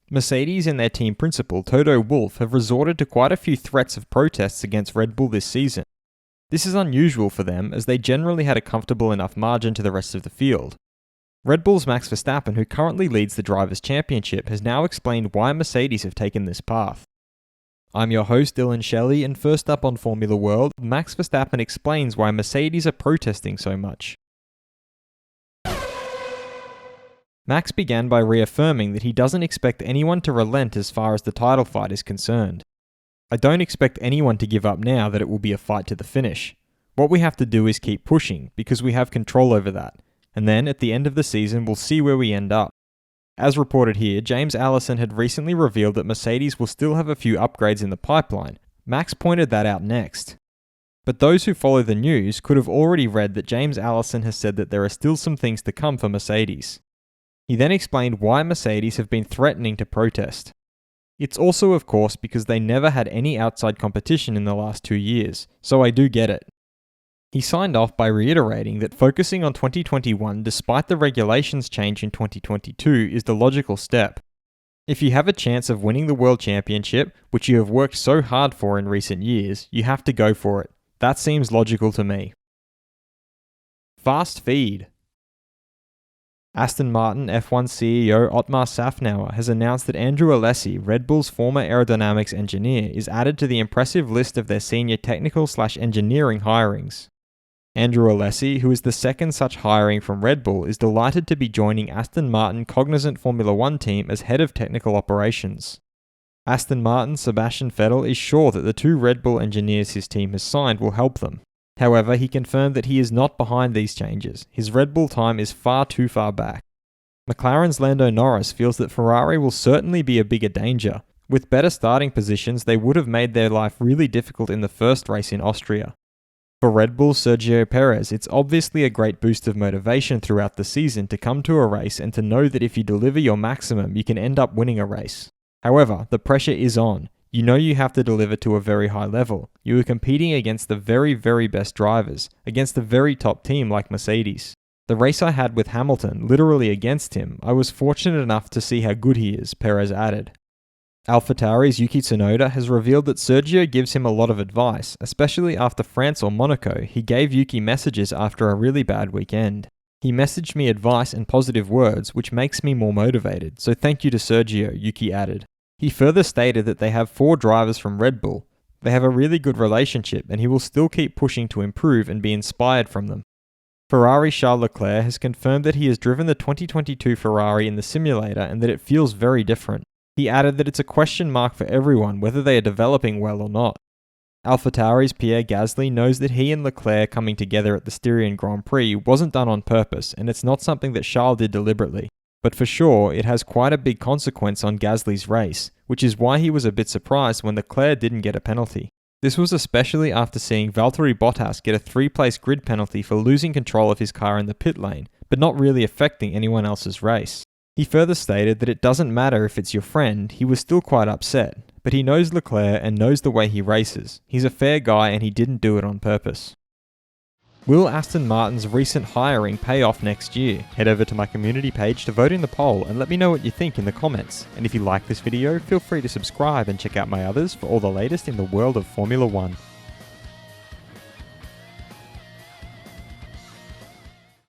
Mercedes and their team principal Toto Wolff have resorted to quite a few threats of protests against Red Bull this season. This is unusual for them as they generally had a comfortable enough margin to the rest of the field. Red Bull's Max Verstappen, who currently leads the Drivers' Championship, has now explained why Mercedes have taken this path. I'm your host Dillon Shelley, and first up on Formula World, Max Verstappen explains why Mercedes are protesting so much. Max began by reaffirming that he doesn't expect anyone to relent as far as the title fight is concerned. I don't expect anyone to give up now that it will be a fight to the finish. What we have to do is keep pushing, because we have control over that. And then, at the end of the season, we'll see where we end up. As reported here, James Allison had recently revealed that Mercedes will still have a few upgrades in the pipeline. Max pointed that out next. But those who follow the news could have already read that James Allison has said that there are still some things to come for Mercedes. He then explained why Mercedes have been threatening to protest. It's also, of course, because they never had any outside competition in the last 2 years, so I do get it. He signed off by reiterating that focusing on 2021 despite the regulations change in 2022 is the logical step. If you have a chance of winning the World Championship, which you have worked so hard for in recent years, you have to go for it. That seems logical to me. Fast feed. Aston Martin F1 CEO Otmar Szafnauer has announced that Andrew Alesi, Red Bull's former aerodynamics engineer, is added to the impressive list of their senior technical/engineering hirings. Andrew Alesi, who is the second such hiring from Red Bull, is delighted to be joining Aston Martin Cognizant Formula One team as head of technical operations. Aston Martin's Sebastian Vettel is sure that the 2 Red Bull engineers his team has signed will help them. However, he confirmed that he is not behind these changes. His Red Bull time is far too far back. McLaren's Lando Norris feels that Ferrari will certainly be a bigger danger. With better starting positions, they would have made their life really difficult in the first race in Austria. For Red Bull's Sergio Perez, it's obviously a great boost of motivation throughout the season to come to a race and to know that if you deliver your maximum, you can end up winning a race. However, the pressure is on. You know you have to deliver to a very high level. You are competing against the very, very best drivers, against a very top team like Mercedes. The race I had with Hamilton, literally against him, I was fortunate enough to see how good he is, Perez added. AlphaTauri's Yuki Tsunoda has revealed that Sergio gives him a lot of advice, especially after France or Monaco. He gave Yuki messages after a really bad weekend. He messaged me advice and positive words, which makes me more motivated, so thank you to Sergio, Yuki added. He further stated that they have 4 drivers from Red Bull. They have a really good relationship, and he will still keep pushing to improve and be inspired from them. Ferrari's Charles Leclerc has confirmed that he has driven the 2022 Ferrari in the simulator and that it feels very different. He added that it's a question mark for everyone whether they are developing well or not. AlphaTauri's Pierre Gasly knows that he and Leclerc coming together at the Styrian Grand Prix wasn't done on purpose, and it's not something that Charles did deliberately. But for sure, it has quite a big consequence on Gasly's race, which is why he was a bit surprised when Leclerc didn't get a penalty. This was especially after seeing Valtteri Bottas get a 3-place grid penalty for losing control of his car in the pit lane, but not really affecting anyone else's race. He further stated that it doesn't matter if it's your friend. He was still quite upset, but he knows Leclerc and knows the way he races. He's a fair guy and he didn't do it on purpose. Will Aston Martin's recent hiring pay off next year? Head over to my community page to vote in the poll and let me know what you think in the comments. And if you like this video, feel free to subscribe and check out my others for all the latest in the world of Formula One.